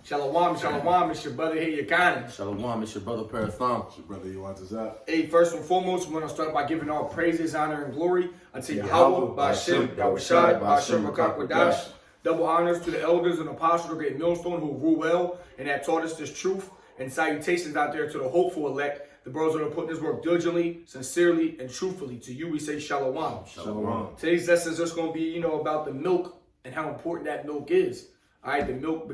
Shalom, shalom, it's your brother here, Yakani. Shalom, it's your brother Parathon. It's your brother Yuantazat. Hey, first and foremost, we're going to start by giving all praises, honor, and glory unto Yahweh, Ba'ashem, Yahushai, Ba'ashem, Rakakwadash. Double honors to the elders and apostles of Great Millstone who rule well and have taught us this truth. And salutations out there to the hopeful elect, the brothers that are putting this work diligently, sincerely, and truthfully. To you, we say shalom. Shalom. Today's lesson is just going to be, about the milk and how important that milk is. All right, the milk,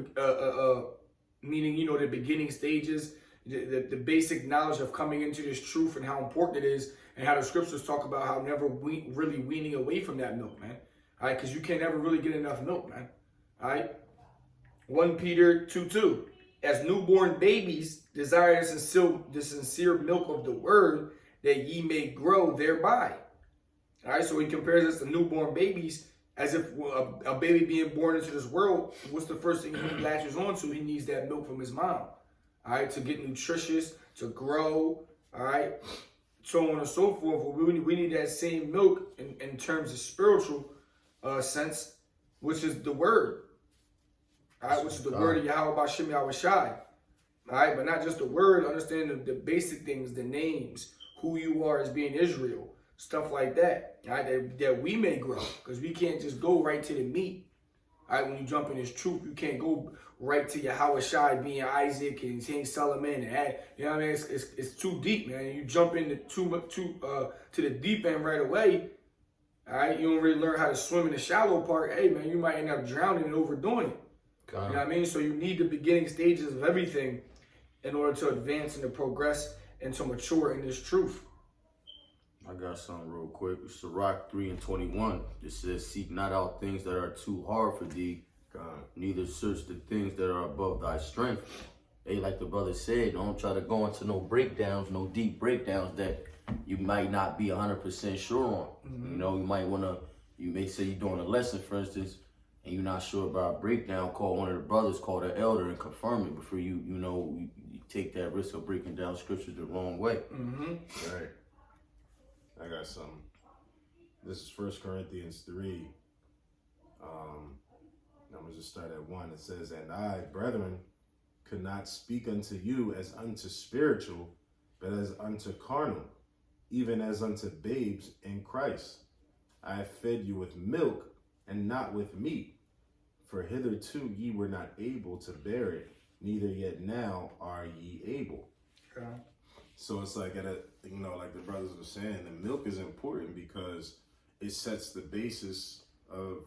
meaning, the beginning stages, the basic knowledge of coming into this truth and how important it is, and how the scriptures talk about how never really weaning away from that milk, man. All right, because you can never really get enough milk, man. All right, 1 Peter 2:2. As newborn babies, desire the sincere milk of the word, that ye may grow thereby. All right, so he compares us to newborn babies as if a baby being born into this world, what's the first thing he latches onto? He needs that milk from his mom, all right, to get nutritious, to grow, all right, so on and so forth. We need that same milk in terms of spiritual sense, which is the word, all right, which is the word of Yahweh Ba'ashem Yahushai, all right, but not just the word, understand the basic things, the names, who you are as being Israel, stuff like that, right? That we may grow, because we can't just go right to the meat. All right, when you jump in this truth, you can't go right to Yahweh Shai being Isaac and King Solomon, and you know what I mean? It's too deep, man. You jump into to the deep end right away. All right, you don't really learn how to swim in the shallow part. Hey, man, you might end up drowning and overdoing it. You know what I mean? So you need the beginning stages of everything in order to advance and to progress and to mature in this truth. I got something real quick. Sirach 3:21. It says, seek not out things that are too hard for thee, neither search the things that are above thy strength. Hey, like the brother said, don't try to go into no breakdowns, no deep breakdowns that you might not be 100% sure on. Mm-hmm. You may say you're doing a lesson, for instance, and you're not sure about a breakdown. Call one of the brothers, call the elder, and confirm it before you take that risk of breaking down scripture the wrong way. Mm-hmm. Right. I got some. This is 1 Corinthians 3. I'm going to just start at 1. It says, and I, brethren, could not speak unto you as unto spiritual, but as unto carnal, even as unto babes in Christ. I have fed you with milk and not with meat, for hitherto ye were not able to bear it, neither yet now are ye able. Okay. So it's like like the brothers were saying, the milk is important because it sets the basis of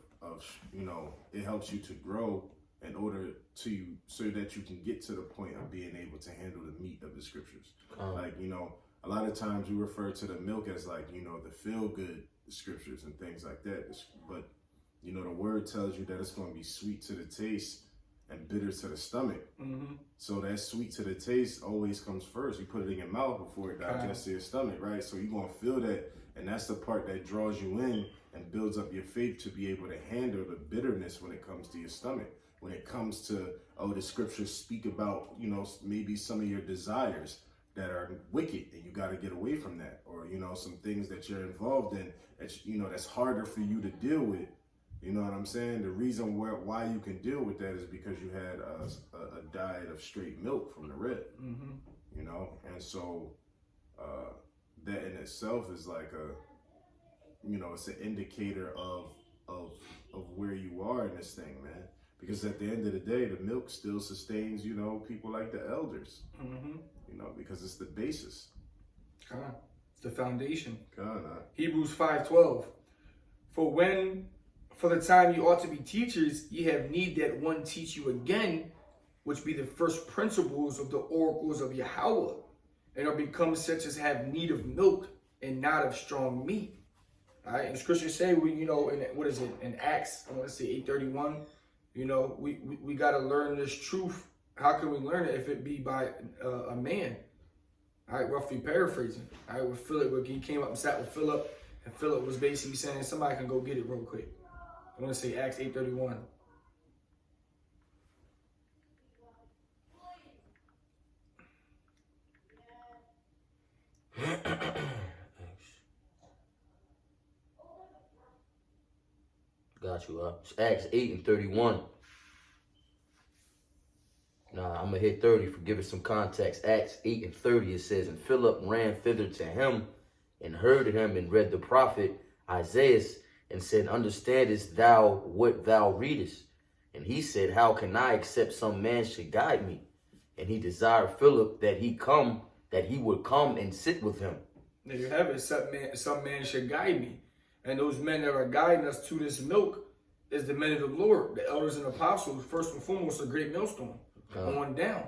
it helps you to grow in order to so that you can get to the point of being able to handle the meat of the scriptures. A lot of times we refer to the milk as the feel good scriptures and things like that. But the word tells you that it's going to be sweet to the taste and bitter to the stomach. Mm-hmm. So that sweet to the taste always comes first. You put it in your mouth before it digests to your stomach, right? So you're going to feel that, and that's the part that draws you in and builds up your faith to be able to handle the bitterness when it comes to your stomach. When it comes to, the scriptures speak about, maybe some of your desires that are wicked and you got to get away from that. Or, some things that you're involved in that's harder for you to deal with. You know what I'm saying? The reason why you can deal with that is because you had a diet of straight milk from the rib. Mm-hmm. And so that in itself is like it's an indicator of where you are in this thing, man. Because at the end of the day, the milk still sustains, people like the elders. Mm-hmm. Because it's the basis. It's the foundation. God. Hebrews 5:12. For the time you ought to be teachers, ye have need that one teach you again, which be the first principles of the oracles of Yahweh, and are become such as have need of milk and not of strong meat. All right, and scriptures say in Acts, I want to say 8:31, we got to learn this truth. How can we learn it if it be by a man? All right, roughly paraphrasing. All right, with Philip, he came up and sat with Philip, and Philip was basically saying, somebody can go get it real quick. I want to say Acts 8:31. Got you up. It's Acts 8:31. I'm going to hit 30 for giving some context. Acts 8:30, it says, and Philip ran thither to him and heard him and read the prophet Isaiah and said, understandest thou what thou readest? And he said, how can I, except some man should guide me? And he desired Philip that he would come and sit with him. There you have it. Some man should guide me. And those men that are guiding us to this milk is the men of the Lord, the elders and apostles, first and foremost, a great millstone on down.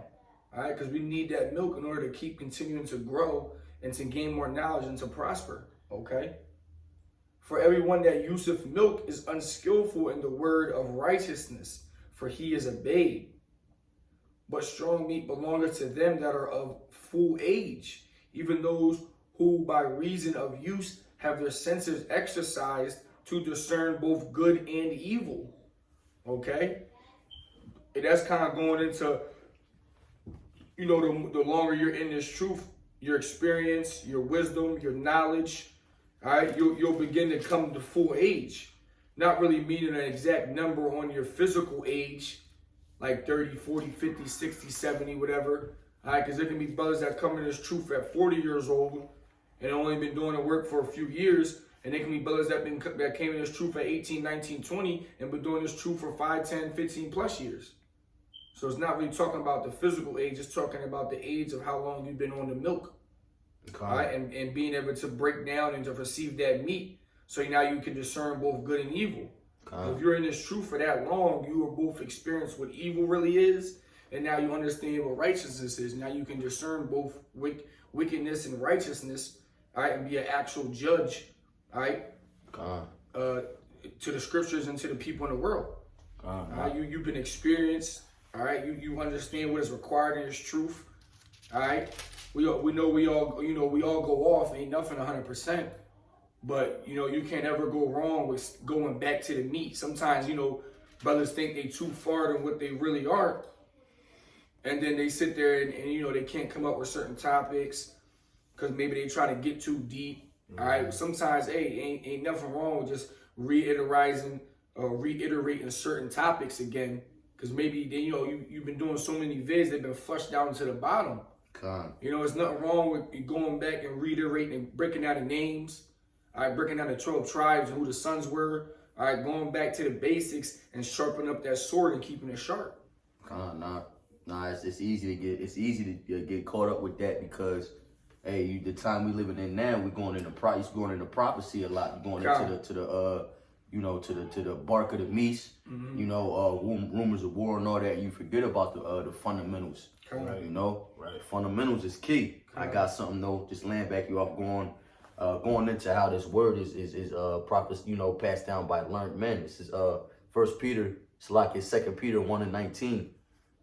All right, because we need that milk in order to keep continuing to grow and to gain more knowledge and to prosper. Okay. For everyone that useth milk is unskillful in the word of righteousness, for he is a babe. But strong meat belongeth to them that are of full age, even those who by reason of use have their senses exercised to discern both good and evil. Okay? And that's kind of going into, you know, the longer you're in this truth, your experience, your wisdom, your knowledge, all right, you'll begin to come to full age. Not really meaning an exact number on your physical age, like 30, 40, 50, 60, 70, whatever. All right, because there can be brothers that come in this truth at 40 years old and only been doing the work for a few years. And there can be brothers that came in this truth at 18, 19, 20 and been doing this truth for 5, 10, 15 plus years. So it's not really talking about the physical age. It's talking about the age of how long you've been on the milk. Okay. All right, and being able to break down and to receive that meat. So now you can discern both good and evil. Okay. If you're in this truth for that long, you will both experience what evil really is, and now you understand what righteousness is. Now you can discern both wickedness and righteousness, all right, and be an actual judge, all right, to the scriptures and to the people in the world. You've been experienced, all right. You understand what is required in this truth, all right. We know we all go off. Ain't nothing 100%. But, you know, you can't ever go wrong with going back to the meat. Sometimes, you know, brothers think they too far than what they really are. And then they sit there and you know, they can't come up with certain topics because maybe they try to get too deep. Mm-hmm. All right. Sometimes, hey, ain't nothing wrong with just reiterating certain topics again. Because maybe, you know, you've been doing so many vids, they've been flushed down to the bottom. You know, there's nothing wrong with going back and reiterating and breaking down the names. All right, breaking down the 12 tribes and who the sons were. All right, going back to the basics and sharpening up that sword and keeping it sharp. It's easy to get caught up with that because, hey, the time we living in now, we're going into prophecy a lot. You're going into the bark of the meat. Mm-hmm. You know, rumors of war and all that. You forget about the fundamentals. Right. You know, right. Fundamentals is key. I got something though. Just laying back you off going into how this word is proper, you know, passed down by learned men. This is 1 Peter, it's like his 2 Peter 1:19.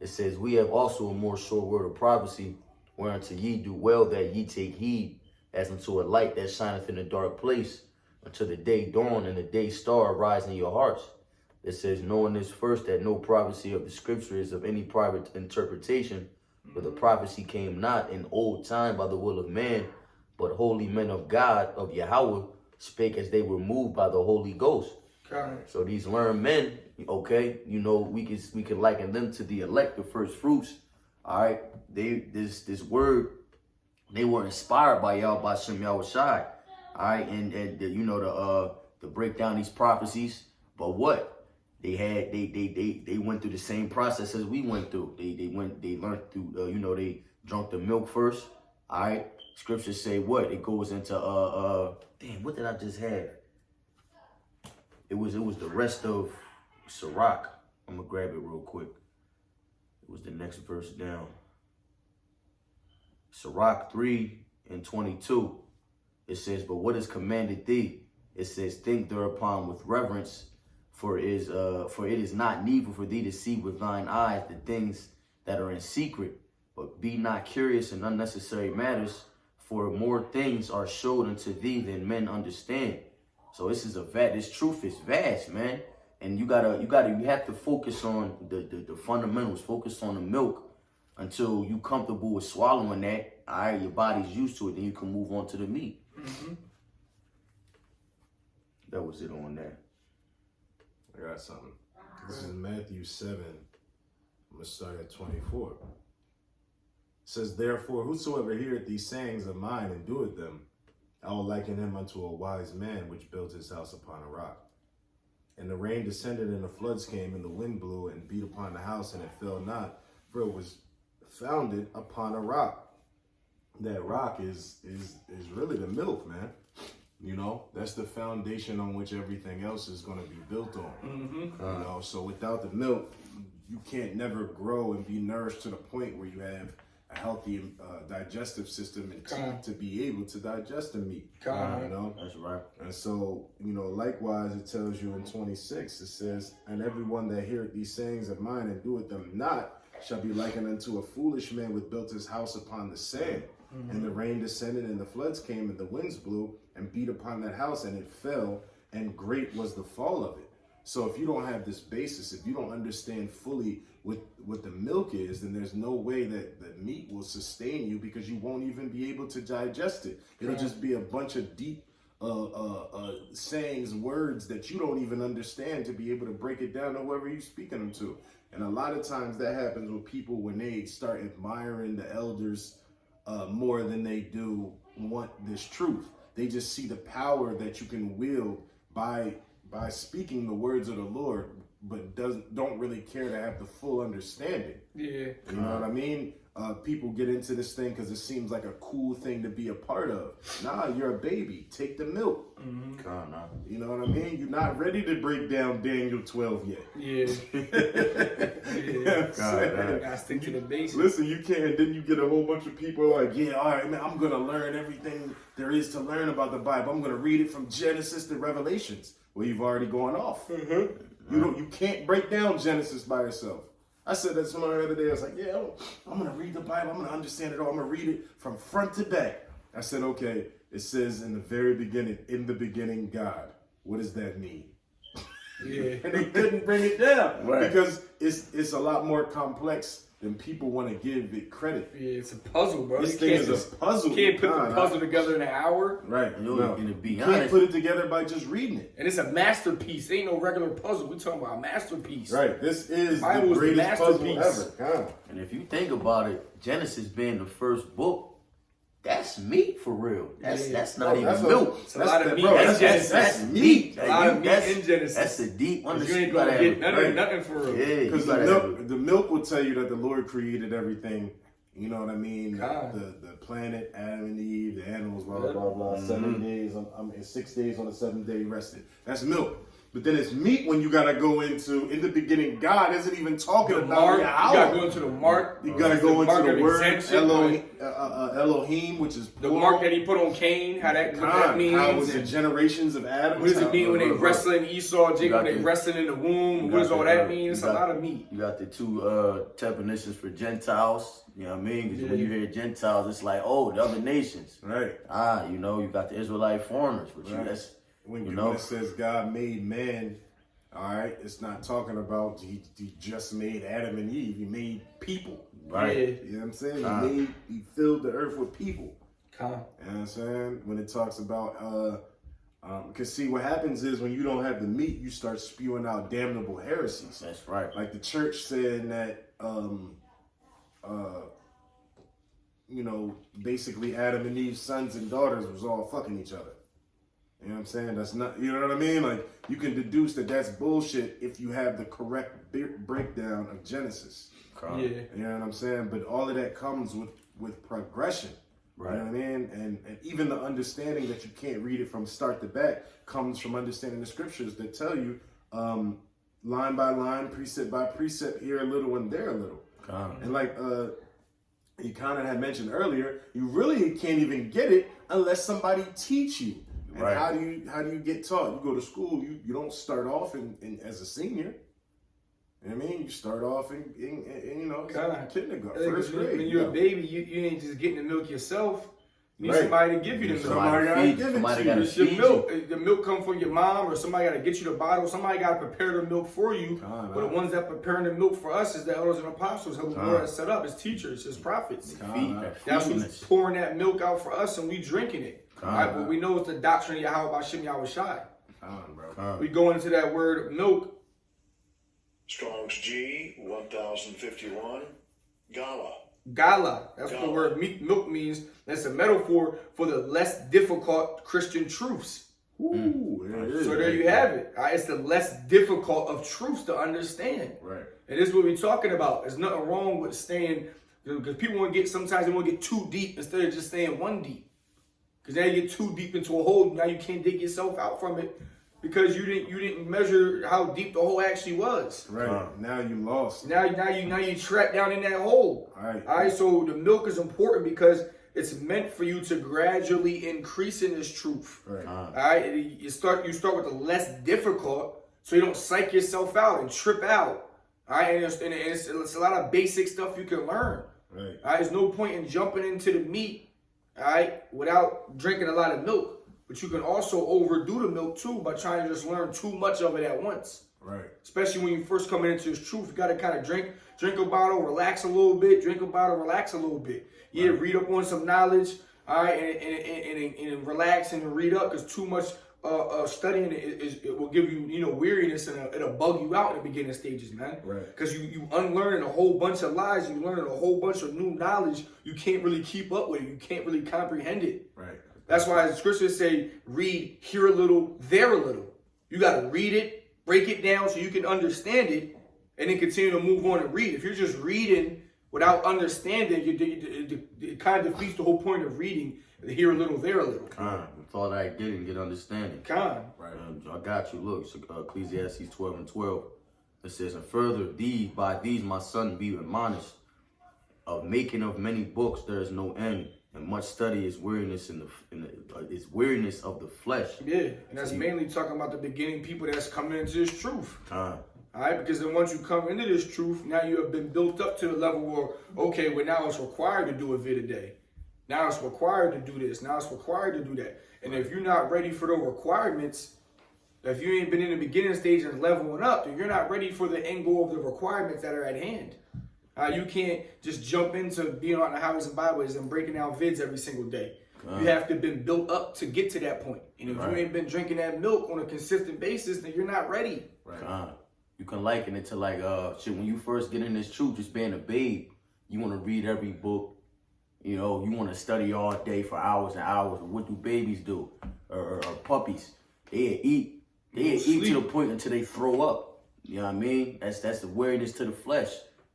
It says, we have also a more sure word of prophecy, whereunto ye do well that ye take heed, as unto a light that shineth in a dark place, until the day dawn and the day star arise in your hearts. It says, knowing this first, that no prophecy of the scripture is of any private interpretation, for the prophecy came not in old time by the will of man, but holy men of God, of Yahweh, spake as they were moved by the Holy Ghost. So these learned men, okay, you know, we can liken them to the elect, the first fruits. All right, this word, they were inspired by Yahweh Shem Yahushai. All right, and you know, to break down these prophecies. But what they went through the same process as we went through. They learned through you know, they drank the milk first. All right. Scriptures say what? It goes into damn, what did I just have? It was the rest of Sirach. I'm gonna grab it real quick. It was the next verse down. Sirach 3:22. It says, but what is commanded thee? It says, think thereupon with reverence, for it is not needful for thee to see with thine eyes the things that are in secret, but be not curious in unnecessary matters, for more things are showed unto thee than men understand. So this truth is vast, man. And you have to focus on the fundamentals, focus on the milk until you comfortable with swallowing that. All right, your body's used to it, then you can move on to the meat. Mm-hmm. That was it on that. I got something. This is Matthew 7. I'm Let's start at 24. It says, therefore, whosoever heareth these sayings of mine and doeth them, I will liken him unto a wise man which built his house upon a rock. And the rain descended, and the floods came, and the wind blew and beat upon the house, and it fell not, for it was founded upon a rock. That rock is really the milk, man. You know, that's the foundation on which everything else is going to be built on. You know, so without the milk, you can't never grow and be nourished to the point where you have a healthy digestive system and teeth to be able to digest the meat. You know, That's right. and so, you know, likewise, it tells you in 26, it says, and everyone that heareth these sayings of mine and doeth them not shall be likened unto a foolish man which built his house upon the sand. And the rain descended, and the floods came, and the winds blew and beat upon that house, and it fell, and great was the fall of it. So if you don't have this basis, if you don't understand fully what the milk is, then there's no way that the meat will sustain you, because you won't even be able to digest it. It'll just be a bunch of deep sayings, words that you don't even understand to be able to break it down to whoever you're speaking them to. And a lot of times that happens with people when they start admiring the elders more than they do want this truth. They just see the power that you can wield by speaking the words of the Lord, but don't really care to have the full understanding. Yeah. You know what I mean? People get into this thing because it seems like a cool thing to be a part of. Nah, you're a baby. Take the milk. You know what I mean? You're not ready to break down Daniel 12 yet. Yeah. You know what I'm saying? Gotta stick to the basics. Listen, you can't. Then you get a whole bunch of people like, yeah, all right, man, I'm going to learn everything there is to learn about the Bible. I'm going to read it from Genesis to Revelations. Well, you've already gone off. You can't break down Genesis by yourself. I said that to somebody the other day. I was like, yeah, I'm going to read the Bible. I'm going to understand it all. I'm going to read it from front to back. I said, okay, it says in the very beginning, in the beginning, God. What does that mean? Yeah. And they couldn't bring it down because it's a lot more complex than people want to give it credit. Yeah, it's a puzzle, bro. This thing is a puzzle. You can't put the puzzle together in an hour. Right. You're gonna be you honest. can't put it together by just reading it. And it's a masterpiece. It ain't no regular puzzle. We talking about a masterpiece. Right. This is Bible the is the greatest puzzle masterpiece. ever. And if you think about it, Genesis being the first book, that's meat for real. That's not even milk. It's a lot of meat in That's Genesis. That's meat. A lot of meat in Genesis. That's a deep You understanding. ain't gonna get nothing for real. Yeah, Because the milk will tell you that the Lord created everything. You know what I mean? The planet, Adam and Eve, the animals, blah, blah, blah, blah. 7 days, 6 days on the 7th day rested. That's milk. But then it's meat when you got to go into, in the beginning, God isn't even talking about Mark, the hour. you got to go into the mark. You got to go into mark the of word exemption, Elohim, which is the plural. mark that he put on Cain, what that means. How was the generations of Adam? What does it mean when they wrestling Esau, Jacob, they the- wrestling in the womb? What does all that mean? It's a lot of meat. You got the two definitions for Gentiles. You know what I mean? Because when you hear Gentiles, it's like, oh, the other nations. Right. You know, you got the Israelite foreigners, which that's When you know. it says God made man, all right, it's not talking about he just made Adam and Eve. He made people. Right. Yeah. You know what I'm saying? He filled the earth with people. Come. You know what I'm saying? When it talks about, because see, what happens is when you don't have the meat, you start spewing out damnable heresies. That's right. Like the church saying that, you know, basically Adam and Eve's sons and daughters was all fucking each other. You know what I'm saying? That's not, you know what I mean? Like, you can deduce that that's bullshit if you have the correct breakdown of Genesis. Yeah. You know what I'm saying? But all of that comes with progression. Right. You know what I mean? And even the understanding that you can't read it from start to back comes from understanding the scriptures that tell you line by line, precept by precept, here a little and there a little. And like you kind of had mentioned earlier, you really can't even get it unless somebody teach you. And Right. how do you get taught? You go to school, you don't start off in as a senior. You know what I mean? You start off in you know, kindergarten, first grade. When you're a baby, you ain't just getting the milk yourself. You need Right. somebody to give you the milk. Somebody gotta give it somebody to you. gotta It's your feed milk. The milk come from your mom, or somebody got to get you the bottle. Somebody got to prepare the milk for you. But the ones that preparing the milk for us is the elders and apostles who are set up as teachers, as prophets. That's who's pouring that milk out for us, and we drinking it. Right? But we know it's the doctrine of Yahweh Hashem Yahweh Shai. We go into that word milk. Strong's G 1051. Gala. Gala. That's what the Gala. word milk means. That's a metaphor for the less difficult Christian truths. Ooh, there it is. So there you have it. All right, it's the less difficult of truths to understand. Right. And this is what we're talking about. There's nothing wrong with staying, because people want to get, sometimes they want to get too deep instead of just staying one deep. Because now you get too deep into a hole, now you can't dig yourself out from it because you didn't measure how deep the hole actually was. Right. Now you lost. Now you trapped down in that hole. All right. All right. So the milk is important because it's meant for you to gradually increase in this truth. Right. All right. You start with the less difficult, so you don't psych yourself out and trip out. All right. And it's a lot of basic stuff you can learn. Right. All right. There's no point in jumping into the meat, all right, without drinking a lot of milk. But you can also overdo the milk too by trying to just learn too much of it at once. Right. Especially when you first coming into this truth, you got to kind of drink a bottle, relax a little bit, drink a bottle, relax a little bit. Yeah, Right. read up on some knowledge, all right, and relax and read up, because too much studying it will give you, weariness, and it'll bug you out in the beginning stages, man. Right. Because you unlearning a whole bunch of lies, you learning a whole bunch of new knowledge, you can't really keep up with it, you can't really comprehend it. Right. That's why the scriptures say, read, hear a little, there a little. You got to read it, break it down so you can understand it, and then continue to move on and read. If you're just reading without understanding, it kind of defeats the whole point of reading, hear a little, there a little. With all that getting, get understanding. Right. I got you. Look, it's Ecclesiastes 12:12. It says, and further, by these my son be admonished, of making of many books there is no end, and much study is weariness is weariness of the flesh. Yeah, and that's mainly talking about the beginning people that's coming into this truth. Time. All right, because then once you come into this truth, now you have been built up to the level where, okay, well now it's required to do a vid a day. Now it's required to do this. Now it's required to do that. And if you're not ready for the requirements, if you ain't been in the beginning stage and leveling up, then you're not ready for the end goal of the requirements that are at hand. You can't just jump into being on the highways and byways and breaking down vids every single day. You have to have been built up to get to that point. And if you ain't been drinking that milk on a consistent basis, then you're not ready. Right. You can liken it to like when you first get in this truth, just being a babe, you want to read every book. You want to study all day for hours and hours. What do babies do? Or puppies? They eat to the point until they throw up. You know what I mean? That's the weariness to the flesh.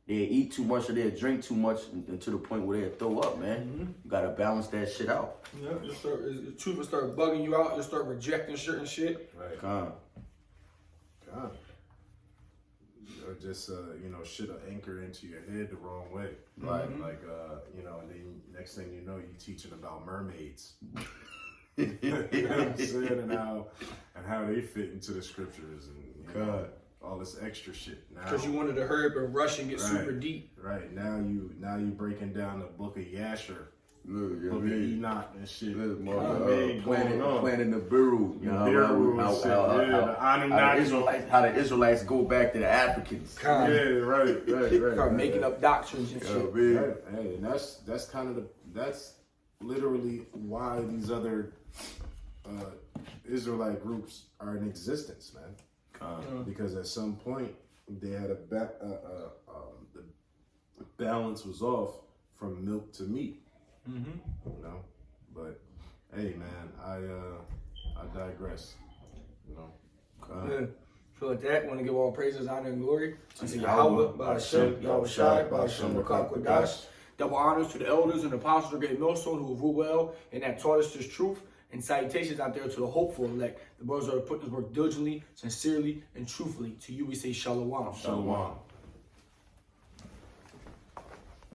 They eat too much or they drink too much and to the point where they throw up, man. Mm-hmm. You gotta balance that shit out. Yeah, the truth will start bugging you out. You'll start rejecting certain shit. Right. God. Or just shit'll anchor into your head the wrong way. Right. Like and then next thing you know, you teaching about mermaids. You know what I'm saying? And how they fit into the scriptures and all this extra shit. Because you wanted to hurry up and rush and get super deep. Right. Now you breaking down the book of Yasher. Look, Book of Enoch and shit. Planning the Biru. You know how the Israelites go back to the Africans. Yeah, right. Start making up doctrines and shit. Right. Hey, and that's literally why these other Israelite groups are in existence, man. Because at some point they had the balance was off from milk to meat. But hey, man, I digress. So with that, I want to give all praises, honor, and glory to Yahweh, Ba'ashem, Yahushai, Ba'ashem, Rakak, Kodash. Double honors to the elders and apostles of Great Millstone who rule well and that taught us this truth. And salutations out there to the hopeful elect, the brothers that are putting this work diligently, sincerely, and truthfully. To you we say shalom. Shalom.